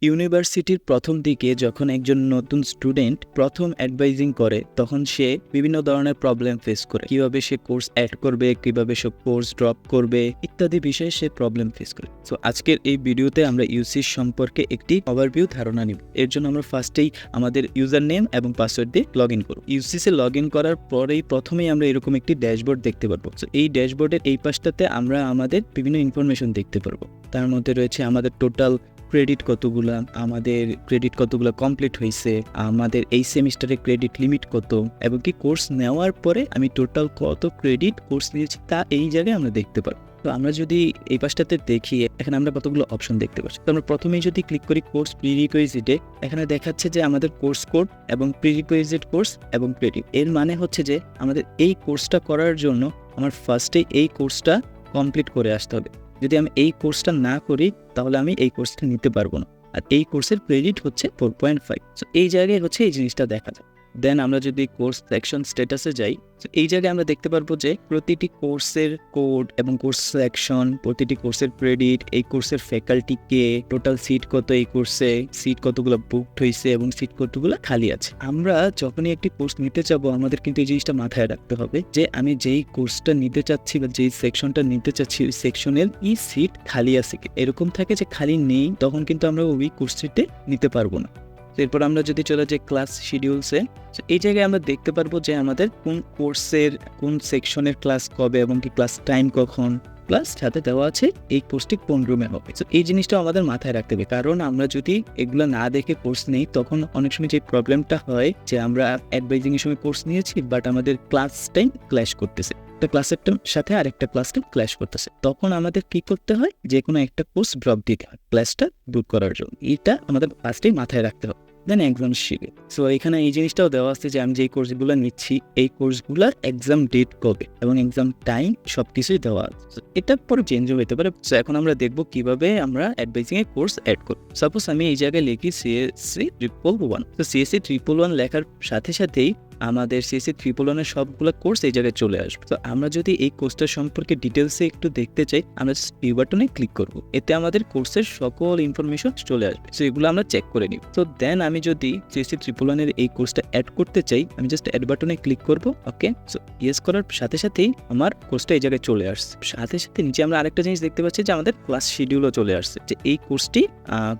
ইউনিভার্সিটির প্রথম দিকে যখন একজন নতুন স্টুডেন্ট প্রথম অ্যাডভাইজিং করে তখন সে বিভিন্ন ধরনের প্রবলেম ফেস করে। কিভাবে সে কোর্স অ্যাড করবে, কিভাবে সে কোর্স ড্রপ করবে ইত্যাদি বিষয়ে সে প্রবলেম ফেস করে। সো আজকের এই ভিডিওতে আমরা ইউসিস সম্পর্কে একটি ওভারভিউ ধারণা নিব। এর জন্য আমরা ফার্স্টেই আমাদের ইউজার নেম এবং পাসওয়ার্ড দিয়ে লগ ইন করব। ইউসিসে লগ ইন করার পরেই প্রথমেই আমরা এরকম একটি ড্যাশবোর্ড দেখতে পারবো। সো এই ড্যাশবোর্ডের এই পাশটাতে আমরা আমাদের বিভিন্ন ইনফরমেশন দেখতে পারবো। তার মধ্যে রয়েছে আমাদের টোটাল ক্রেডিট কতগুলা, আমাদের ক্রেডিট কতগুলো কমপ্লিট হয়েছে, আমাদের এই সেমিস্টারে ক্রেডিট লিমিট কত, এবং কি কোর্স নেওয়ার পরে আমি টোটাল কত ক্রেডিট কোর্স নিয়েছি তা এই জায়গায় আমরা দেখতে পারবো। তো আমরা যদি এই পাশটাতে দেখি, এখানে আমরা কতগুলো অপশন দেখতে পাচ্ছি। তো আমরা প্রথমেই যদি ক্লিক করি কোর্স প্রিরিকুইজিটে, এখানে দেখাচ্ছে যে আমাদের কোর্স কোড এবং প্রিরিকুইজিট কোর্স এবং ক্রেডিট। এর মানে হচ্ছে যে আমাদের এই কোর্সটা করার জন্য আমার ফার্স্টে এই কোর্সটা কমপ্লিট করে আসতে হবে। যদি আমি এই কোর্সটা না করি তাহলে আমি এই কোর্সটা নিতে পারবো না। আর এই কোর্সের ক্রেডিট হচ্ছে 4.5। সো এই জায়গায় হচ্ছে এই জিনিসটা দেখা যায়। দেন আমরা যদি কোর্স সেকশন স্ট্যাটাসে যাই, এই জায়গায় আমরা দেখতে পারবো যে প্রতিটি কোর্সের কোড এবং কোর্স সেকশন, প্রতিটি কোর্সের ক্রেডিট, এই কোর্সের ফ্যাকাল্টি কে, টোটাল সিট কত, এই কোর্সে সিট কতগুলো বুকড হয়েছে এবং সিট কতগুলো খালি আছে। আমরা যখনই একটি কোর্স নিতে চাবো আমাদের কিন্তু এই জিনিসটা মাথায় রাখতে হবে যে আমি যেই কোর্সটা নিতে চাচ্ছি বা যেই সেকশনটা নিতে চাচ্ছি ওই সেকশনের ই সিট খালি আছে কি। এরকম থাকে যে খালি নেই, তখন কিন্তু আমরা ওই কোর্সটিতে নিতে পারবো না। এরপর আমরা যদি চলে যাই ক্লাস শিডিউলসে, এই জায়গায় আমরা দেখতে পারবো যে আমাদের কোন কোর্সের কোন সেকশনের ক্লাস কবে এবং কি ক্লাস টাইম কখন, প্লাস সাথে দেওয়া আছে এই কোর্সটি কোন রুমে হবে। তো এই জিনিসটা আমাদের মাথায় রাখতে হবে, কারণ আমরা যদি এগুলো না দেখে কোর্স নেই তখন অনেক সময় যে প্রবলেমটা হয় যে আমরা অ্যাডভাইজিং এর সময় কোর্স নিয়েছি বাট আমাদের ক্লাস টাইম ক্ল্যাশ করতেছে, একটা ক্লাসের সাথে আরেকটা ক্লাস টাইম ক্ল্যাশ করতেছে। তখন আমাদের কি করতে হয়, যে কোনো একটা কোর্স ড্রপ দিতে হয় ক্লাসটা দূর করার জন্য। এটা আমাদের ফার্স্টেই মাথায় রাখতে হবে। দেন এক্সাম শিডিউল। সো এখানে এই জিনিসটাও দেওয়া আছে যে আমি যেই কোর্সগুলো নিচ্ছি এই কোর্সগুলোর এক্সাম ডেট কবে এবং এক্সাম টাইম সবকিছুই দেওয়া আছে। এটা পরে চেঞ্জও হতে পারে। সো এখন আমরা দেখবো কিভাবে আমরা অ্যাডভাইজিং এর কোর্স অ্যাড করব। সাপোজ আমি এই জায়গায় লিখি সিএসসি 111। তো সিএসসি 111 লেখার সাথে সাথেই আমাদের সিএসসি 111 এর সবগুলো কোর্স এই জায়গায় চলে আসবে। তো আমরা যদি এই কোর্সটা সম্পর্কে ডিটেলসে একটু দেখতে চাই, আমরা ভিউ বাটনে ক্লিক করব। এতে আমাদের কোর্সের সকল ইনফরমেশন চলে আসবে। সো এগুলো আমরা চেক করে নিব। তো দেন আমি যদি সিএসসি 111 এর এই কোর্সটা অ্যাড করতে চাই, আমি জাস্ট অ্যাড বাটনে ক্লিক করব। ওকে, সো ইয়েস করার সাথে সাথেই আমার কোর্সটা এই জায়গায় চলে আসছে। সাথে সাথে নিচে আমরা আরেকটা জিনিস দেখতে পাচ্ছি যে আমাদের ক্লাস শিডিউলও চলে আসছে, যে এই কোর্সটি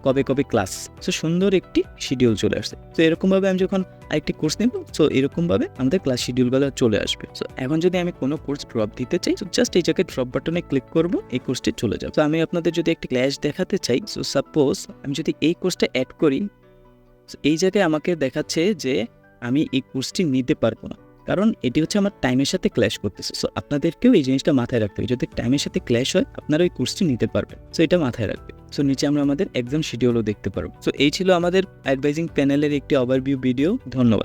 কবে কবে ক্লাস। সো সুন্দর একটি শিডিউল চলে আসছে। তো এরকমভাবে আমি যখন আরেকটি কোর্স নেব, সো এরকমভাবে আমাদের ক্লাস শিডিউলগুলো চলে আসবে। সো এখন যদি আমি কোনো কোর্স ড্রপ দিতে চাই, সো জাস্ট এই জায়গায় ড্রপ বাটনে ক্লিক করব, এই কোর্সটি চলে যাবে। তো আমি আপনাদের যদি একটি ক্লাস দেখাতে চাই, সো সাপোজ আমি যদি এই কোর্সটা অ্যাড করি, এই জায়গায় আমাকে দেখাচ্ছে যে আমি এই কোর্সটি নিতে পারবো না, কারণ এটি হচ্ছে আমার টাইমের সাথে ক্ল্যাশ করতেছে। সো আপনাদেরকেও এই জিনিসটা মাথায় রাখতে হবে, যদি টাইমের সাথে ক্ল্যাশ হয় আপনারা ওই কোর্সটি নিতে পারবেন। সো এটা মাথায় রাখবে। সো নিচে আমরা আমাদের এক্সাম শিডিউলও দেখতে পারবো। সো এই ছিল আমাদের অ্যাডভাইজিং প্যানেলের একটি ওভারভিউ ভিডিও। ধন্যবাদ।